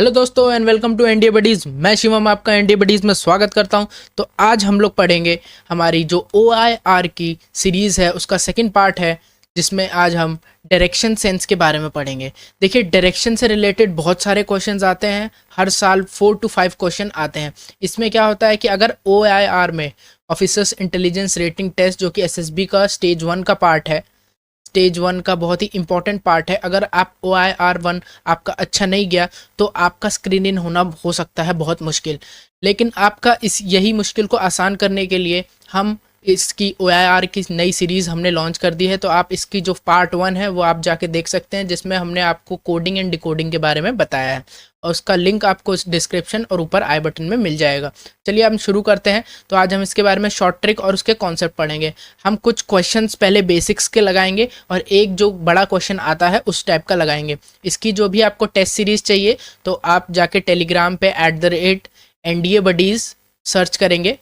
Hello दोस्तों and welcome to NDA buddies. मैं शिवम आपका एनडीए बडीज़ में स्वागत करता हूं। तो आज हम लोग पढ़ेंगे हमारी जो OIR की सीरीज़ है उसका सेकंड पार्ट है, जिसमें आज हम डायरेक्शन सेंस के बारे में पढ़ेंगे। देखिए, डायरेक्शन से रिलेटेड बहुत सारे क्वेश्चंस आते हैं, हर साल 4 to 5 क्वेश्चन आते हैं। इसमें क्या होता है कि अगर OIR में ऑफिसर्स इंटेलिजेंस रेटिंग टेस्ट, जो कि SSB का स्टेज 1 का पार्ट है, स्टेज 1 का बहुत ही इंपॉर्टेंट पार्ट है, अगर आप OIR 1 आपका अच्छा नहीं गया तो आपका स्क्रीन इन होना हो सकता है बहुत मुश्किल। लेकिन आपका यही मुश्किल को आसान करने के लिए हम इसकी OIR की नई सीरीज़ हमने लॉन्च कर दी है। तो आप इसकी जो पार्ट 1 है वो आप जाके देख सकते हैं, जिसमें हमने आपको कोडिंग एंड डिकोडिंग के बारे में बताया है, और उसका लिंक आपको डिस्क्रिप्शन और ऊपर आई बटन में मिल जाएगा। चलिए हम शुरू करते हैं। तो आज हम इसके बारे में शॉर्ट ट्रिक और उसके कॉन्सेप्ट पढ़ेंगे। हम कुछ क्वेश्चंस पहले बेसिक्स के लगाएंगे और एक जो बड़ा क्वेश्चन आता है उस टाइप का लगाएंगे। इसकी जो भी आपको टेस्ट सीरीज़ चाहिए तो आप जाके टेलीग्राम पे @NDA Buddies सर्च करेंगे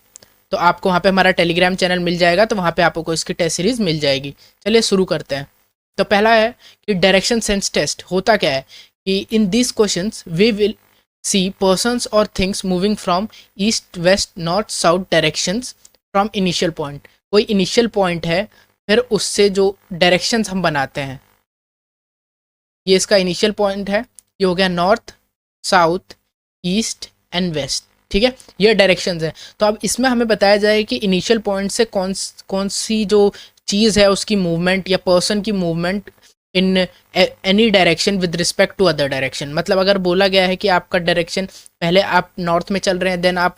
तो आपको वहाँ पे हमारा टेलीग्राम चैनल मिल जाएगा, तो वहाँ पे आपको इसकी टेस्ट सीरीज़ मिल जाएगी। चलिए शुरू करते हैं। तो पहला है कि डायरेक्शन सेंस टेस्ट होता क्या है कि in this questions we will see persons और things moving from east west north south directions from initial point. कोई इनिशियल पॉइंट है, फिर उससे जो डायरेक्शंस हम बनाते हैं, ये इसका इनिशियल पॉइंट है। ये हो गया north, south, east and west. ठीक है, ये डायरेक्शंस है। तो अब इसमें हमें बताया जाए कि इनिशियल पॉइंट से कौन सी जो चीज़ है उसकी मूवमेंट या पर्सन की movement in any direction with respect to other direction. मतलब अगर बोला गया है कि आपका डायरेक्शन, पहले आप नॉर्थ में चल रहे हैं, देन आप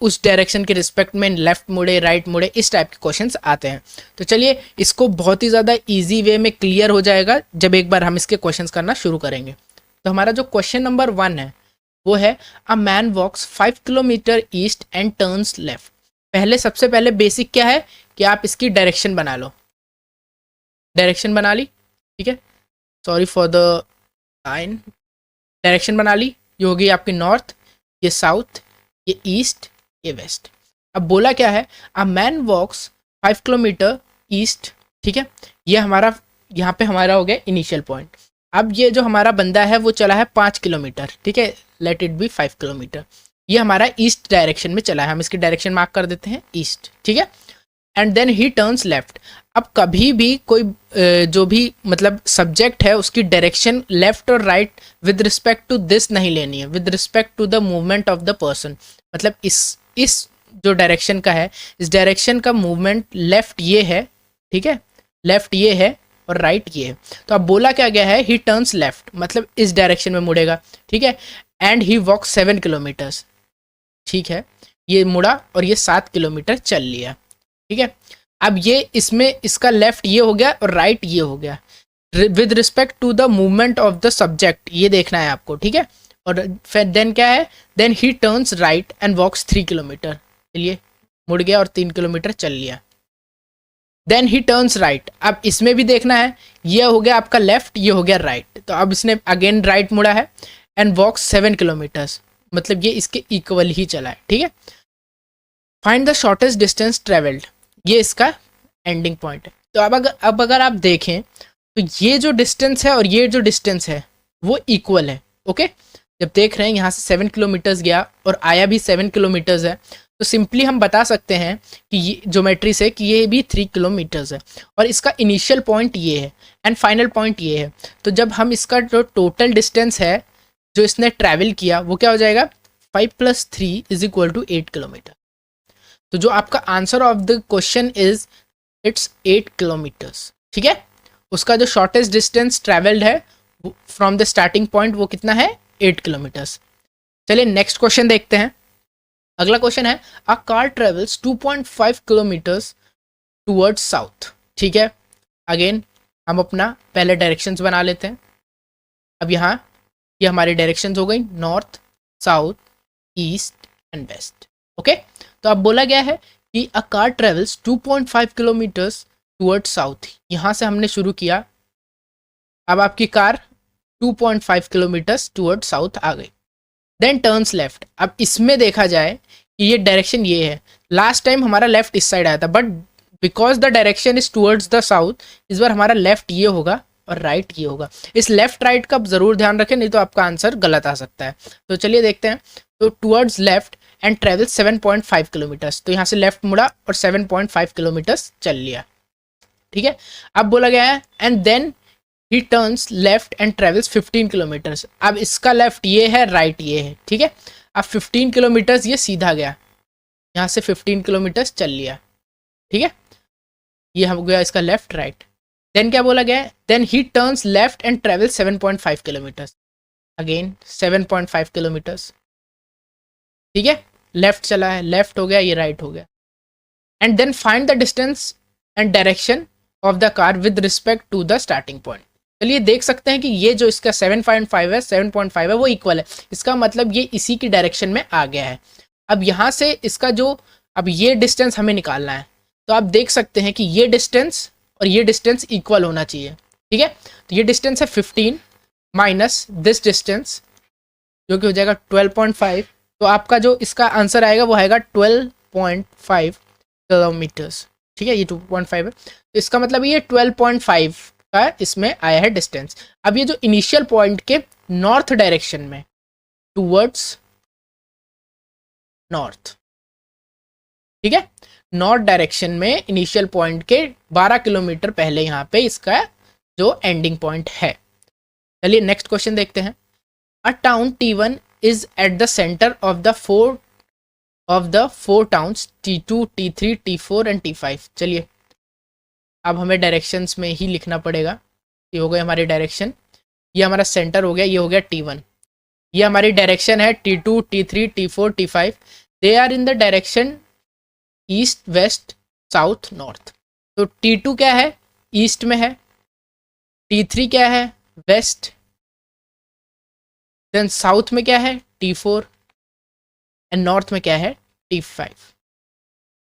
उस डायरेक्शन के रिस्पेक्ट में लेफ्ट मुड़े, राइट मुड़े, इस टाइप के क्वेश्चंस आते हैं। तो चलिए इसको बहुत ही ज़्यादा ईजी वे में क्लियर हो जाएगा जब एक बार हम इसके क्वेश्चंस करना शुरू करेंगे। तो हमारा जो क्वेश्चन नंबर 1 है वो है a man walks 5 kilometre east and turns left. पहले सबसे पहले बेसिक क्या है कि आप इसकी डायरेक्शन बना लो। डायरेक्शन बना ली, ठीक है, sorry for the line. Direction बना ली, ये होगी आपकी नॉर्थ, ये साउथ, ये ईस्ट, ये वेस्ट। अब बोला क्या है, a man walks 5 kilometre east. ठीक है, ये हमारा यहाँ पे हमारा हो गया इनिशियल पॉइंट। अब ये जो हमारा बंदा है वो चला है 5 किलोमीटर, ठीक है, लेट इट बी 5 किलोमीटर। ये हमारा ईस्ट डायरेक्शन में चला है, हम इसकी डायरेक्शन मार्क कर देते हैं ईस्ट, ठीक है। And then he turns left. अब कभी भी कोई जो भी मतलब सब्जेक्ट है उसकी डायरेक्शन लेफ्ट और right with respect to this नहीं लेनी है, with respect to the movement of the person. मतलब इस जो डायरेक्शन का है, इस डायरेक्शन का मूवमेंट लेफ्ट ये है, ठीक है, लेफ्ट ये है और राइट ये है। तो अब बोला क्या गया है, ही टर्न्स लेफ्ट, मतलब इस डायरेक्शन में मुड़ेगा, ठीक है। एंड ही वॉक 7 किलोमीटर्स, ठीक है, ये मुड़ा और ये 7 किलोमीटर चल लिया, ठीक है। अब ये इसमें इसका लेफ्ट ये हो गया और राइट ये हो गया with respect to the movement of the subject, ये देखना है आपको, ठीक है। और फिर देन क्या है, then he turns right and walks 3 kilometre, चलिए मुड़ गया और 3 किलोमीटर चल लिया। देन ही टर्न्स राइट, अब इसमें भी देखना है, ये हो गया आपका लेफ्ट, ये हो गया राइट, तो अब इसने अगेन राइट मुड़ा है एंड वॉक्स 7 किलोमीटर्स, मतलब ये इसके इक्वल ही चला है, ठीक है। Find the shortest distance travelled, ये इसका एंडिंग पॉइंट है। तो अब अगर आप देखें तो ये जो डिस्टेंस है और ये जो डिस्टेंस है वो इक्वल है, ओके। जब देख रहे हैं यहाँ से 7 किलोमीटर्स गया और आया भी 7 किलोमीटर्स है, तो सिंपली हम बता सकते हैं कि ये ज्योमेट्री से कि ये भी 3 किलोमीटर्स है और इसका इनिशियल पॉइंट ये है एंड फाइनल पॉइंट ये है। तो जब हम इसका जो टोटल डिस्टेंस है जो इसने ट्रैवल किया वो क्या हो जाएगा, 5 + 3 = 8 किलोमीटर। तो जो आपका answer of the question is it's 8 kilometres, ठीक है। उसका जो शॉर्टेस्ट डिस्टेंस ट्रैवल्ड है फ्रॉम द स्टार्टिंग पॉइंट वो कितना है, 8 किलोमीटर्स। चलिए नेक्स्ट क्वेश्चन देखते हैं। अगला क्वेश्चन है अ car travels 2.5 kilometres towards south, ठीक है। अगेन हम अपना पहले डायरेक्शंस बना लेते हैं। अब यहाँ ये हमारी डायरेक्शंस हो गई north, south, east and west, okay. तो अब बोला गया है कि a car travels 2.5 kilometres towards south. यहाँ से हमने शुरू किया, अब आपकी कार 2.5 किलोमीटर्स टूवर्ड्स साउथ आ गई। Then turns left. अब इसमें देखा जाए कि ये डायरेक्शन ये है, लास्ट टाइम हमारा लेफ्ट इस साइड आया था, but because the direction is towards the south, इस बार हमारा लेफ्ट ये होगा और राइट ये होगा। इस लेफ्ट राइट का ज़रूर ध्यान रखें, नहीं तो आपका आंसर गलत आ सकता है। तो चलिए देखते हैं। तो towards left and travel 7.5 kilometres, तो यहाँ से लेफ्ट मुड़ा और 7.5 किलोमीटर्स चल लिया। ठीक है, अब बोला गया है and then he turns left and travels 15 kilometres. अब इसका लेफ्ट ये है, राइट ये है। ठीक है, अब 15 किलोमीटर्स ये सीधा गया, यहाँ से 15 किलोमीटर्स चल लिया। ठीक है, ये हो गया इसका लेफ्ट राइट। देन क्या बोला गया है, then he turns left and travel 7.5 kilometres, again 7.5 kilometres. ठीक है, लेफ्ट चला है, लेफ्ट हो गया, ये राइट हो गया। And then find the distance and direction of the car with respect to the starting point. चलिए देख सकते हैं कि ये जो इसका 7.5 है, 7.5 है वो इक्वल है, इसका मतलब ये इसी की डायरेक्शन में आ गया है। अब यहाँ से इसका जो, अब ये डिस्टेंस हमें निकालना है, तो आप देख सकते हैं कि ये डिस्टेंस और ये डिस्टेंस इक्वल होना चाहिए। ठीक है, तो ये डिस्टेंस है 15 माइनस दिस डिस्टेंस जो कि हो जाएगा 12.5, तो आपका जो इसका आंसर आएगा वो आएगा 12.5 किलोमीटर्स। ठीक है, ये 2.5 है, तो इसका मतलब ये 12.5 का इसमें आया है डिस्टेंस। अब ये जो इनिशियल पॉइंट के नॉर्थ डायरेक्शन में, टूवर्ड्स नॉर्थ, ठीक है, नॉर्थ डायरेक्शन में इनिशियल पॉइंट के 12 किलोमीटर पहले यहाँ पे इसका जो एंडिंग पॉइंट है। चलिए नेक्स्ट क्वेश्चन देखते हैं। अ town T1 is at the centre of the four towns T2, T3, T4 and T5। चलिए अब हमें डायरेक्शंस में ही लिखना पड़ेगा। ये हो गए हमारे डायरेक्शन, ये हमारा सेंटर हो गया, ये हो गया T1, ये हमारी डायरेक्शन है T2, T3, T4, T5। They are in the direction east, west, south, north. तो T2 क्या है, ईस्ट में है, T3 क्या है, वेस्ट, देन साउथ में क्या है T4 एंड नॉर्थ में क्या है T5।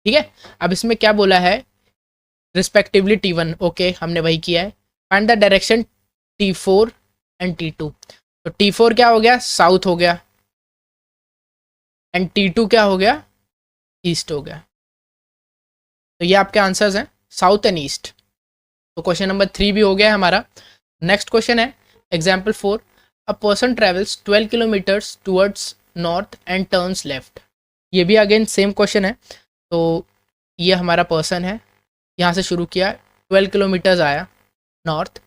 ठीक है, अब इसमें क्या बोला है, रिस्पेक्टिवली T1, ओके हमने वही किया है। Find the direction T4 and T2। तो T4 क्या हो गया, साउथ हो गया, एंड T2 क्या हो गया, ईस्ट हो गया। तो ये आपके आंसर्स हैं, साउथ एंड ईस्ट। तो क्वेश्चन नंबर 3 भी हो गया है हमारा। नेक्स्ट क्वेश्चन है example 4। A person travels 12 kilometres towards north and turns left. ये भी अगेन सेम क्वेश्चन है। तो ये हमारा पर्सन है, यहाँ से शुरू किया, 12 किलोमीटर्स आया नॉर्थ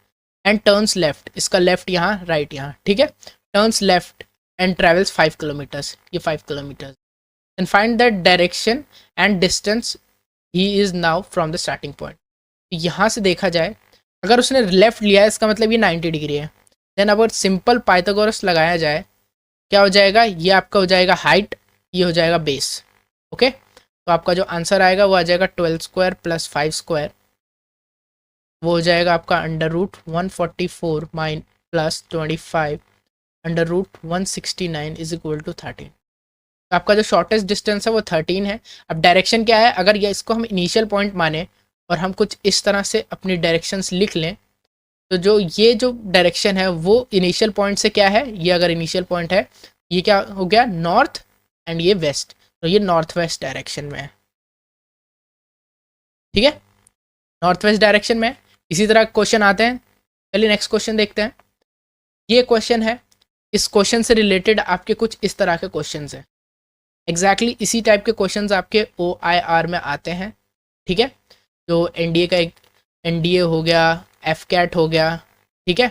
एंड टर्न्स लेफ्ट, इसका लेफ्ट यहाँ, राइट यहाँ। ठीक है, turns left and travels 5 kilometres, ये 5 kilometres. And find the direction and distance he is now from the starting point. यहाँ से देखा जाए, अगर उसने लेफ्ट लिया है इसका मतलब ये 90 डिग्री है। देन अगर सिंपल पाइथागोरस लगाया जाए, क्या हो जाएगा, ये आपका हो जाएगा हाइट, ये हो जाएगा बेस। ओके, तो आपका जो आंसर आएगा वो आ जाएगा 12 स्क्वायर प्लस 5 स्क्वायर, वो हो जाएगा आपका √144 प्लस 25 √169 इज इक्वल टू 13। तो आपका जो शॉर्टेस्ट डिस्टेंस है वो 13 है। अब डायरेक्शन क्या है, अगर ये इसको हम इनिशियल पॉइंट माने और हम कुछ इस तरह से अपनी डायरेक्शंस लिख लें, तो जो ये जो डायरेक्शन है वो इनिशियल पॉइंट से क्या है, ये अगर इनिशियल पॉइंट है, ये क्या हो गया, नॉर्थ, एंड ये वेस्ट, तो ये नॉर्थ वेस्ट डायरेक्शन में है। ठीक है, नॉर्थ वेस्ट डायरेक्शन में। इसी तरह क्वेश्चन आते हैं। चलिए नेक्स्ट क्वेश्चन देखते हैं। ये क्वेश्चन है, इस क्वेश्चन से रिलेटेड आपके कुछ इस तरह के क्वेश्चंस हैं। एग्जैक्टली इसी टाइप के क्वेश्चंस आपके OIR में आते हैं। ठीक है, जो NDA का एक NDA हो गया, FCAT हो गया, ठीक है,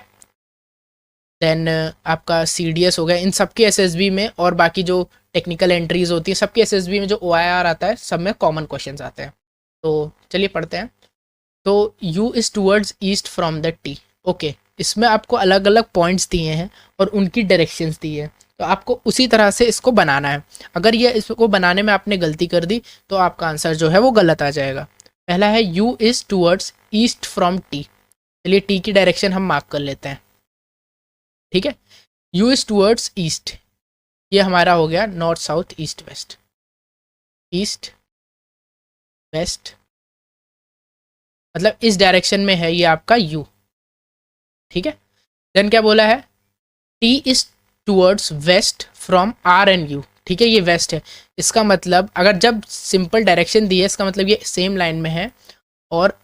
देन आपका CDS हो गया, इन सब के SSB में और बाकी जो टेक्निकल एंट्रीज होती है सबके SSB में जो OIR आता है, सब में कॉमन क्वेश्चंस आते हैं। तो चलिए पढ़ते हैं। तो U is towards east from the T। Okay, इसमें आपको अलग अलग पॉइंट्स दिए हैं और उनकी डायरेक्शंस दी है, तो आपको उसी तरह से इसको बनाना है। अगर ये इसको बनाने में आपने गलती कर दी तो आपका आंसर जो है वो गलत आ जाएगा। पहला है U is towards east from T। चलिए T की डायरेक्शन हम मार्क कर लेते हैं। ठीक है, U इज़ टूवर्ड्स ईस्ट, ये हमारा हो गया north south east west, east west, मतलब इस डायरेक्शन में है ये आपका U। ठीक है, देन क्या बोला है, T is towards west from R and U। ठीक है, ये वेस्ट है, इसका मतलब अगर जब सिंपल डायरेक्शन दी है इसका मतलब ये सेम लाइन में है, और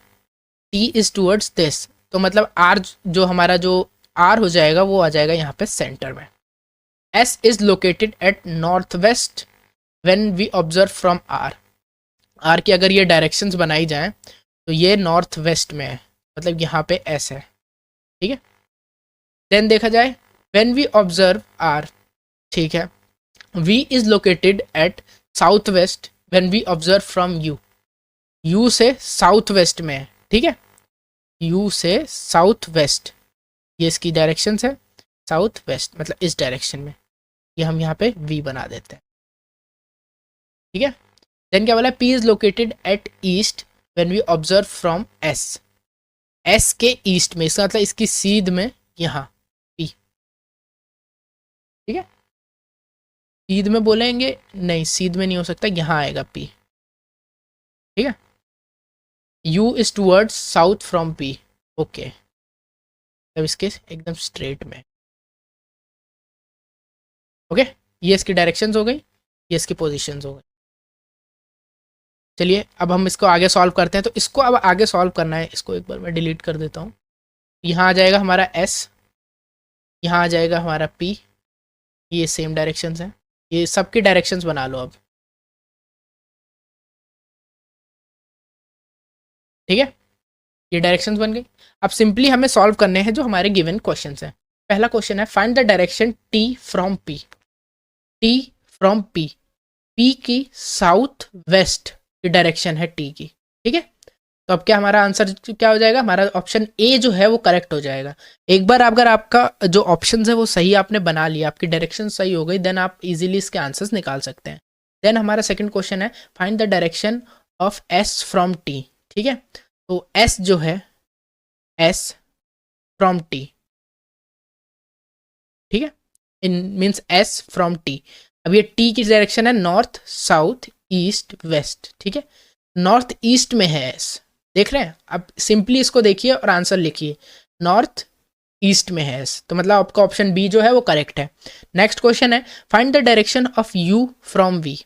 T इज टूवर्ड्स दिस, तो मतलब आर जो हमारा जो आर हो जाएगा वो आ जाएगा यहाँ पे सेंटर में। S is located at north west when we observe from R. R की अगर ये डायरेक्शंस बनाई जाएं तो ये नॉर्थ वेस्ट में है, मतलब यहाँ पे एस है, ठीक है। देन देखा जाए व्हेन वी ऑब्जर्व आर, ठीक है, V is located at south west when we observe from U. U से साउथ वेस्ट में है, ठीक है, यू से साउथ वेस्ट, ये इसकी डायरेक्शन है, साउथ वेस्ट मतलब इस डायरेक्शन में, ये हम यहाँ पे वी बना देते हैं, ठीक है। देन क्या बोला, P is located at east when we observe from S. S के ईस्ट में, इसका मतलब इसकी सीध में यहाँ पी, ठीक है। सीध में बोलेंगे नहीं, सीध में नहीं हो सकता, यहाँ आएगा पी, ठीक है। You is towards south from P, okay, तब इसके एकदम स्ट्रेट में, ओके। ये इसकी डायरेक्शंस हो गई, ये इसकी पोजीशंस हो गई। चलिए अब हम इसको आगे सॉल्व करते हैं। तो इसको अब आगे सॉल्व करना है, इसको एक बार मैं डिलीट कर देता हूँ। यहाँ आ जाएगा हमारा एस, यहाँ आ जाएगा हमारा पी, ये सेम डायरेक्शंस हैं, ये सबकी डायरेक्शंस बना लो अब, ठीक है। ये डायरेक्शंस बन गई। अब सिंपली हमें सॉल्व करने हैं जो हमारे गिवन क्वेश्चंस हैं। पहला क्वेश्चन है find the direction T from P. T from P, P की साउथ वेस्ट की डायरेक्शन है टी की, ठीक है। तो अब क्या हमारा आंसर क्या हो जाएगा, हमारा ऑप्शन ए जो है वो करेक्ट हो जाएगा। एक बार अगर आपका जो ऑप्शन है वो सही आपने बना लिया, आपकी डायरेक्शन सही हो गई, देन आप इजीली इसके आंसर्स निकाल सकते हैं। देन हमारा सेकंड क्वेश्चन है find the direction of S from T, ठीक है। तो एस जो है, एस फ्रॉम टी, ठीक है, इन मीन्स एस फ्रॉम टी। अब ये टी की डायरेक्शन है नॉर्थ साउथ ईस्ट वेस्ट, ठीक है, नॉर्थ ईस्ट में है एस, देख रहे हैं। अब सिंपली इसको देखिए और आंसर लिखिए, नॉर्थ ईस्ट में है एस, तो मतलब आपका ऑप्शन बी जो है वो करेक्ट है। नेक्स्ट क्वेश्चन है find the direction of U from V.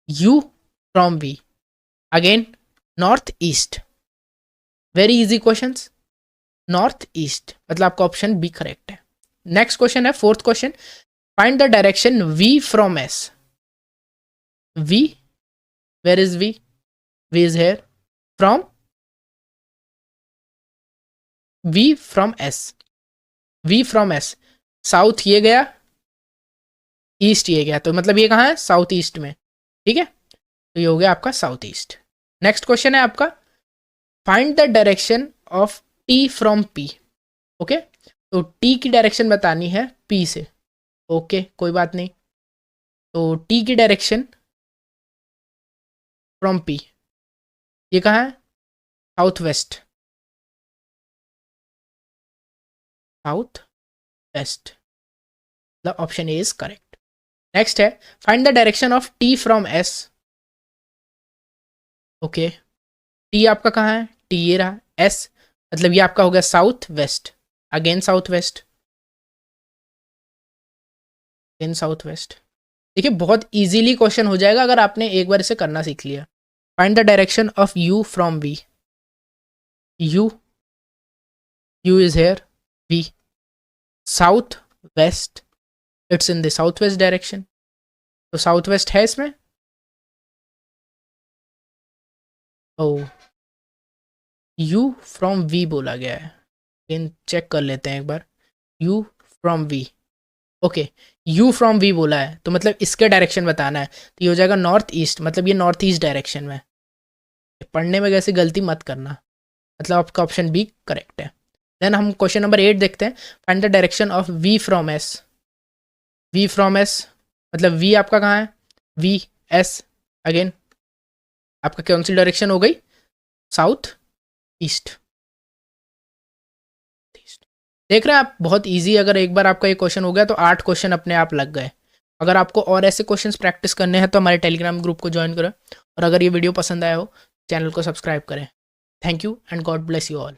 U from V, again north east, very easy questions, north east मतलब आपका ऑप्शन बी करेक्ट है। नेक्स्ट क्वेश्चन है fourth question, find the direction V from S. V, where is V, V is here, from V from S, V from S, south ये गया, east ये गया, तो मतलब ये कहाँ है, साउथ ईस्ट में, ठीक है। तो ये हो गया आपका साउथ ईस्ट। नेक्स्ट क्वेश्चन है आपका find the direction of T from P, okay. तो टी की डायरेक्शन बतानी है पी से, ओके कोई बात नहीं। तो टी की डायरेक्शन फ्रॉम पी, ये कहाँ है, south west, south west, the option A is correct. Next है find the direction of T from S, okay. T आपका कहाँ है, टी ये रहा, एस मतलब ये आपका हो गया south west, again south west, again south west. देखिए बहुत इजीली क्वेश्चन हो जाएगा अगर आपने एक बार इसे करना सीख लिया। Find the direction of U from V, U, U is here, V, south west, it's in the south west direction, तो साउथ वेस्ट है इसमें, ओ यू फ्रॉम वी बोला गया है, लेकिन चेक कर लेते हैं एक बार, U from V, okay, U from V बोला है तो मतलब इसके डायरेक्शन बताना है, तो ये हो जाएगा नॉर्थ ईस्ट, मतलब ये नॉर्थ ईस्ट डायरेक्शन में। पढ़ने में कैसे गलती मत करना, मतलब आपका ऑप्शन बी करेक्ट है। देन हम क्वेश्चन नंबर 8 देखते हैं, find the direction of V from S. V from S मतलब वी आपका कहाँ है, वी एस, अगेन आपका कौन सी डायरेक्शन हो गई, साउथ ईस्ट। देख रहे हैं आप, बहुत इजी, अगर एक बार आपका ये क्वेश्चन हो गया तो 8 क्वेश्चन अपने आप लग गए। अगर आपको और ऐसे क्वेश्चंस प्रैक्टिस करने हैं तो हमारे टेलीग्राम ग्रुप को ज्वाइन करें, और अगर ये वीडियो पसंद आया हो चैनल को सब्सक्राइब करें। Thank you and God bless you all.